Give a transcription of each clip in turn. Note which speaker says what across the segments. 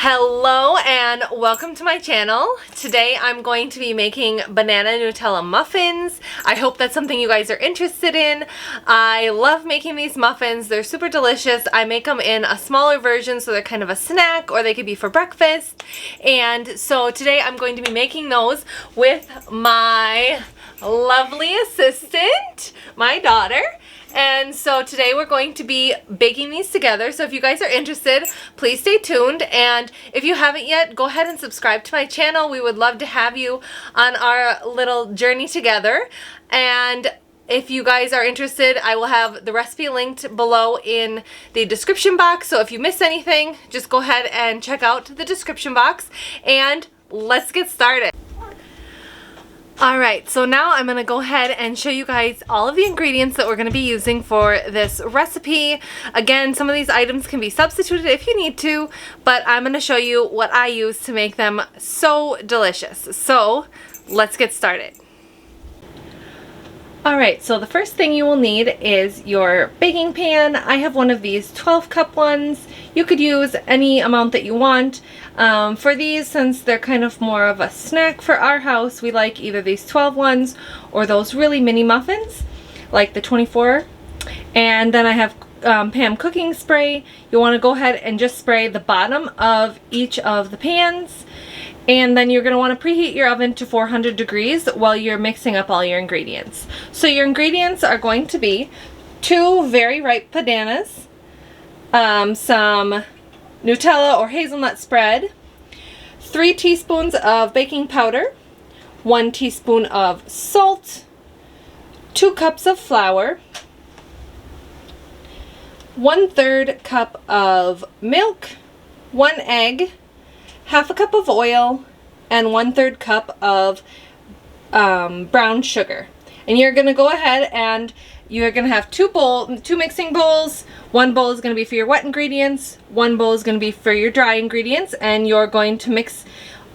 Speaker 1: Hello and welcome to my channel. Today I'm going to be making banana Nutella muffins. I hope that's something you guys are interested in. I love making these muffins. They're super delicious. I make them in a smaller version so they're kind of a snack, or they could be for breakfast. And so today I'm going to be making those with my lovely assistant, my daughter. And so today we're going to be baking these together. So if you guys are interested, please stay tuned. And if you haven't yet, go ahead and subscribe to my channel. We would love to have you on our little journey together. And if you guys are interested, I will have the recipe linked below in the description box. So if you miss anything, just go ahead and check out the description box. And let's get started. Alright, so now I'm going to go ahead and show you guys all of the ingredients that we're going to be using for this recipe. Again, some of these items can be substituted if you need to, but I'm going to show you what I use to make them so delicious. So, let's get started. Alright, so the first thing you will need is your baking pan. I have one of these 12-cup ones. You could use any amount that you want. For these, since they're kind of more of a snack for our house, we like either these 12 ones or those really mini muffins, like the 24. And then I have Pam cooking spray. You want to go ahead and just spray the bottom of each of the pans. And then you're going to want to preheat your oven to 400 degrees while you're mixing up all your ingredients. So your ingredients are going to be 2 very ripe bananas, some Nutella or hazelnut spread, 3 teaspoons of baking powder, 1 teaspoon of salt, 2 cups of flour, 1/3 cup of milk, 1 egg, half a cup of oil, and 1/3 cup of brown sugar. And you're going to go ahead and you're going to have two mixing bowls. One bowl is going to be for your wet ingredients, one bowl is going to be for your dry ingredients, and you're going to mix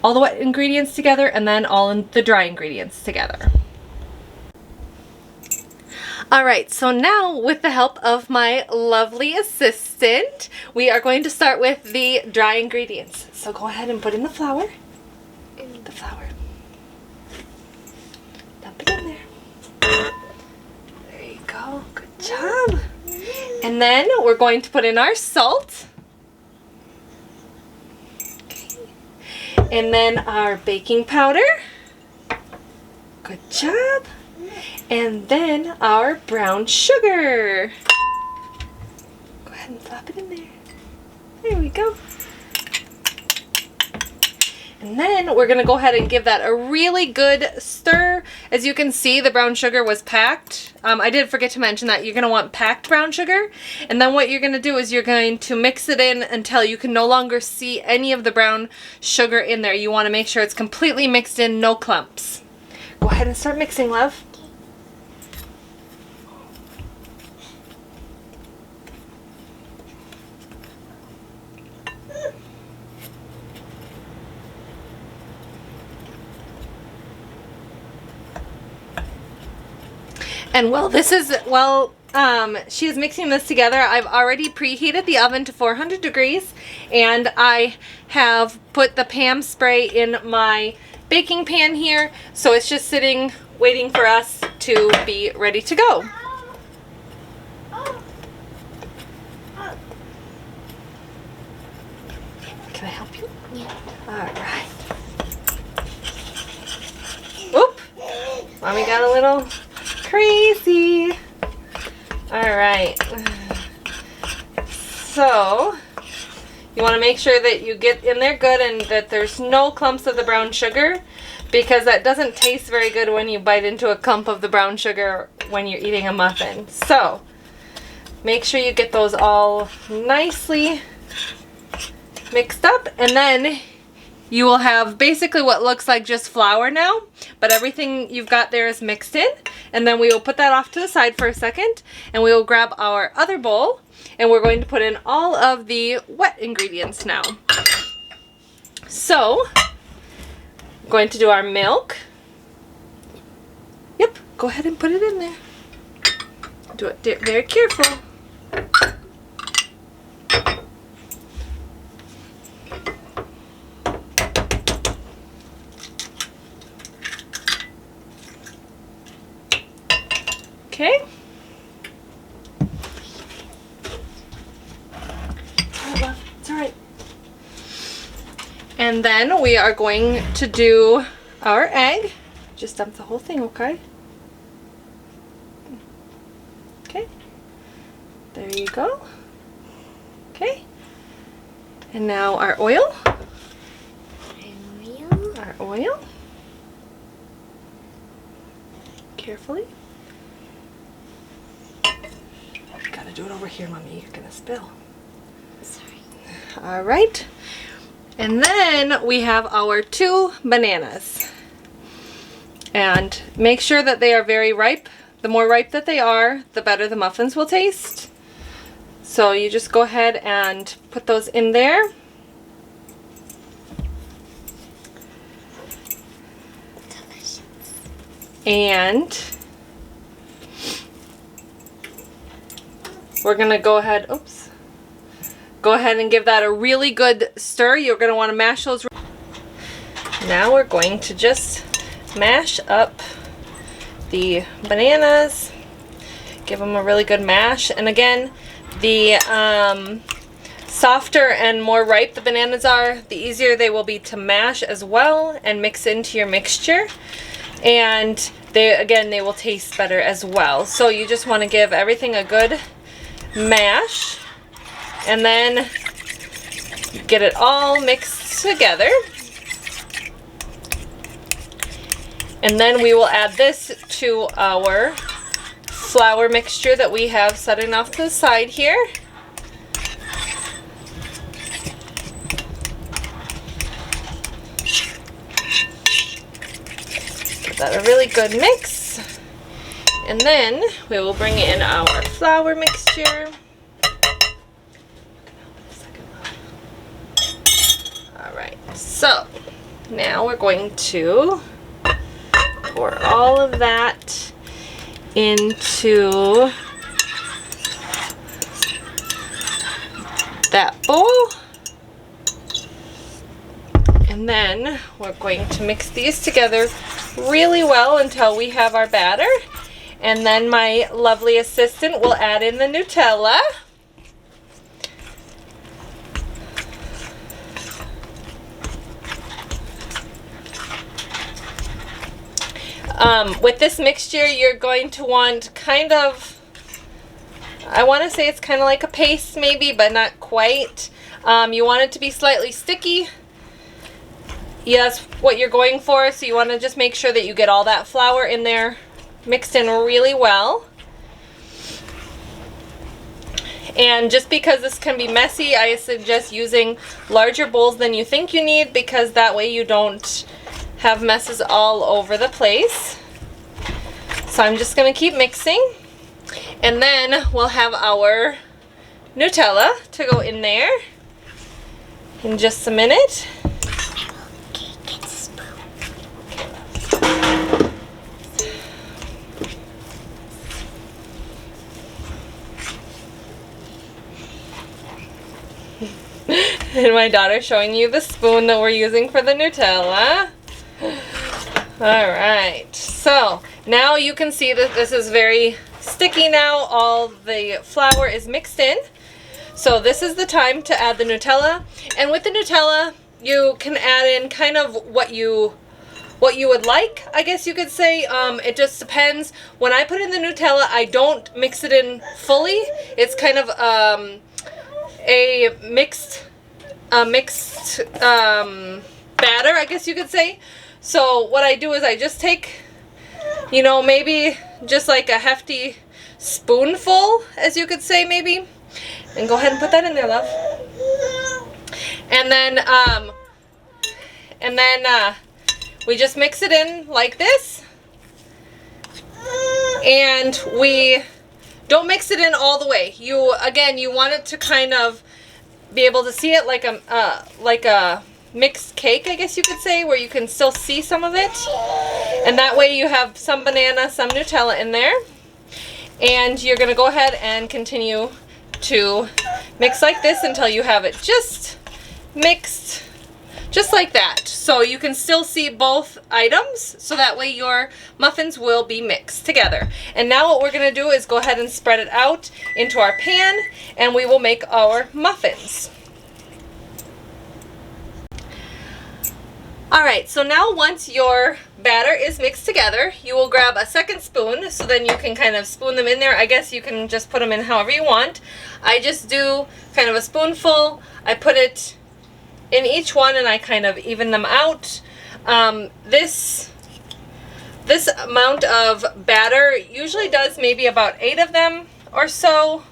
Speaker 1: all the wet ingredients together and then all the dry ingredients together. Alright, so now with the help of my lovely assistant, we are going to start with the dry ingredients. So go ahead and put in the flour. Dump it in there. There you go. Good job. And then we're going to put in our salt. Okay. And then our baking powder. Good job. And then our brown sugar. Go ahead and flop it in there. There we go. And then we're going to go ahead and give that a really good stir. As you can see, the brown sugar was packed. I did forget to mention that you're going to want packed brown sugar. And then what you're going to do is you're going to mix it in until you can no longer see any of the brown sugar in there. You want to make sure it's completely mixed in, no clumps. Go ahead and start mixing, love. And while she is mixing this together, I've already preheated the oven to 400 degrees, and I have put the Pam spray in my baking pan here, so it's just sitting waiting for us to be ready to go. Can I help you? Yeah. Alright. Oop! Mommy got a little crazy. Alright. So, you want to make sure that you get in there good and that there's no clumps of the brown sugar, because that doesn't taste very good when you bite into a clump of the brown sugar when you're eating a muffin. So, make sure you get those all nicely mixed up, and then you will have basically what looks like just flour now, but everything you've got there is mixed in. And then we will put that off to the side for a second, and we will grab our other bowl, and we're going to put in all of the wet ingredients now. So, I'm going to do our milk. Yep, go ahead and put it in there. Do it very careful. Okay. It's all right. And then we are going to do our egg. Just dump the whole thing, okay? Okay. There you go. Okay. And now our oil. Our oil. Carefully. Gotta do it over here, Mommy. You're gonna spill.
Speaker 2: Sorry.
Speaker 1: All right. And then we have our 2 bananas. And make sure that they are very ripe. The more ripe that they are, the better the muffins will taste. So you just go ahead and put those in there.
Speaker 2: Delicious.
Speaker 1: And we're gonna go ahead, go ahead and give that a really good stir. You're gonna wanna mash those. Now we're going to just mash up the bananas. Give them a really good mash. And again, the softer and more ripe the bananas are, the easier they will be to mash as well and mix into your mixture. And they will taste better as well. So you just want to give everything a good mash and then get it all mixed together. And then we will add this to our flour mixture that we have setting off to the side here. Give that a really good mix. And then we will bring in our flour mixture. Alright, so now we're going to pour all of that into that bowl. And then we're going to mix these together really well until we have our batter. And then my lovely assistant will add in the Nutella. With this mixture, you're going to want kind of, I want to say it's kind of like a paste maybe, but not quite. You want it to be slightly sticky. Yeah, that's what you're going for. So you want to just make sure that you get all that flour in there mixed in really well. And just because this can be messy, I suggest using larger bowls than you think you need, because that way you don't have messes all over the place. So I'm just going to keep mixing. And then we'll have our Nutella to go in there in just a minute.
Speaker 2: Okay, get the spoon.
Speaker 1: And my daughter's showing you the spoon that we're using for the Nutella. Alright, so now you can see that this is very sticky now. All the flour is mixed in. So this is the time to add the Nutella. And with the Nutella, you can add in kind of what you would like, I guess you could say. It just depends. When I put in the Nutella, I don't mix it in fully. It's kind of a mixed batter, I guess you could say. So what I do is I just take, you know, maybe just like a hefty spoonful, as you could say, maybe, and go ahead and put that in there, love. And then we just mix it in like this, and we don't mix it in all the way. You want it to kind of be able to see it like a mixed cake, I guess you could say, where you can still see some of it. And that way you have some banana, some Nutella in there. And you're going to go ahead and continue to mix like this until you have it just mixed just like that. So you can still see both items, so that way your muffins will be mixed together. And now what we're going to do is go ahead and spread it out into our pan, and we will make our muffins. Alright, so now once your batter is mixed together, you will grab a second spoon, so then you can kind of spoon them in there. I guess you can just put them in however you want. I just do kind of a spoonful. I put it in each one and I kind of even them out. This amount of batter usually does maybe about 8 of them or so.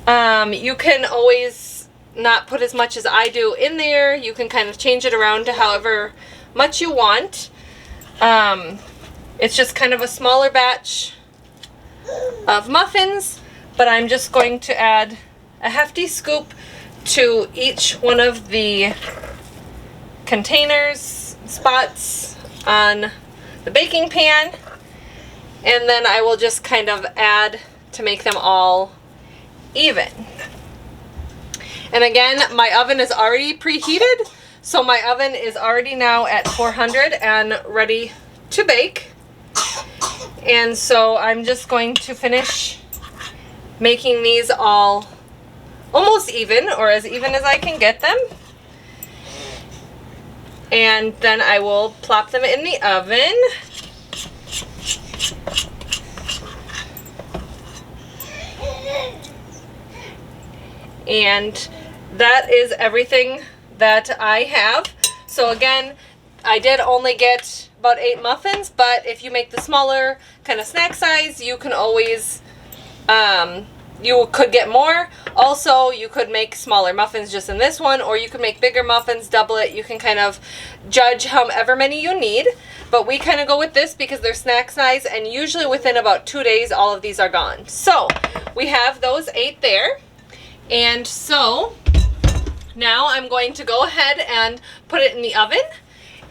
Speaker 1: You can always not put as much as I do in there. You can kind of change it around to however much you want. It's just kind of a smaller batch of muffins, but I'm just going to add a hefty scoop to each one of the containers, spots on the baking pan, and then I will just kind of add to make them all even. And again, my oven is already preheated, so my oven is already now at 400 and ready to bake. And so I'm just going to finish making these all almost even, or as even as I can get them. And then I will plop them in the oven. And that is everything that I have. So again, I did only get about 8 muffins, but if you make the smaller kind of snack size, you can always, you could get more. Also, you could make smaller muffins just in this one, or you could make bigger muffins, double it. You can kind of judge however many you need, but we kind of go with this because they're snack size, and usually within about 2 days, all of these are gone. So we have those 8 there. And so now I'm going to go ahead and put it in the oven,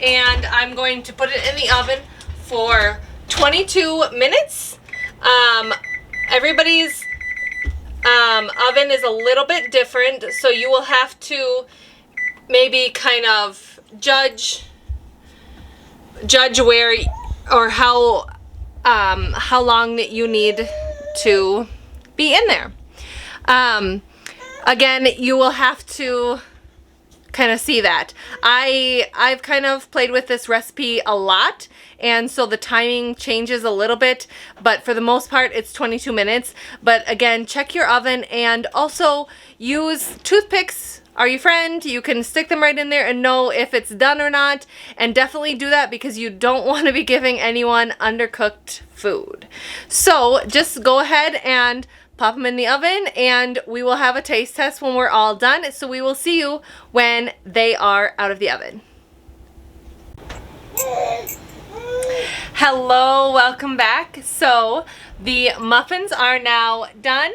Speaker 1: and I'm going to put it in the oven for 22 minutes. Everybody's oven is a little bit different, so you will have to maybe kind of judge where or how long that you need to be in there. Again, you will have to kind of see that. I've kind of played with this recipe a lot, and so the timing changes a little bit, but for the most part it's 22 minutes. But again, check your oven, and also use toothpicks are your friend. You can stick them right in there and know if it's done or not, and definitely do that because you don't want to be giving anyone undercooked food. So just go ahead and pop them in the oven, and we will have a taste test when we're all done. So we will see you when they are out of the oven. Hello, welcome back. So the muffins are now done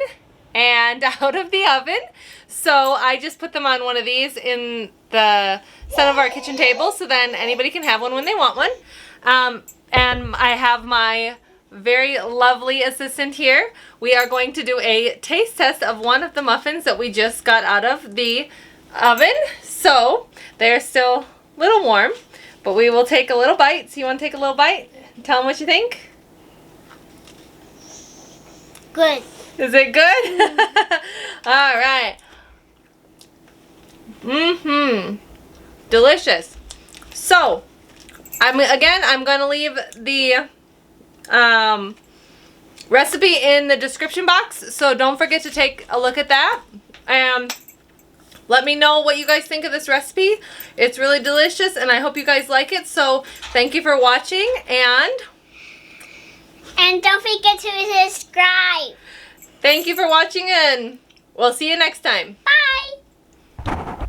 Speaker 1: and out of the oven. So I just put them on one of these in the center of our kitchen table, so then anybody can have one when they want one. And I have my very lovely assistant here. We are going to do a taste test of one of the muffins that we just got out of the oven. So they're still a little warm, but we will take a little bite. So you want to take a little bite? Tell them what you think.
Speaker 2: Good.
Speaker 1: Is it good? All right. Delicious. So I'm going to leave the recipe in the description box, so don't forget to take a look at that. Let me know what you guys think of this recipe. It's really delicious, and I hope you guys like it. So thank you for watching, and
Speaker 2: don't forget to subscribe.
Speaker 1: Thank you for watching, and we'll see you next time.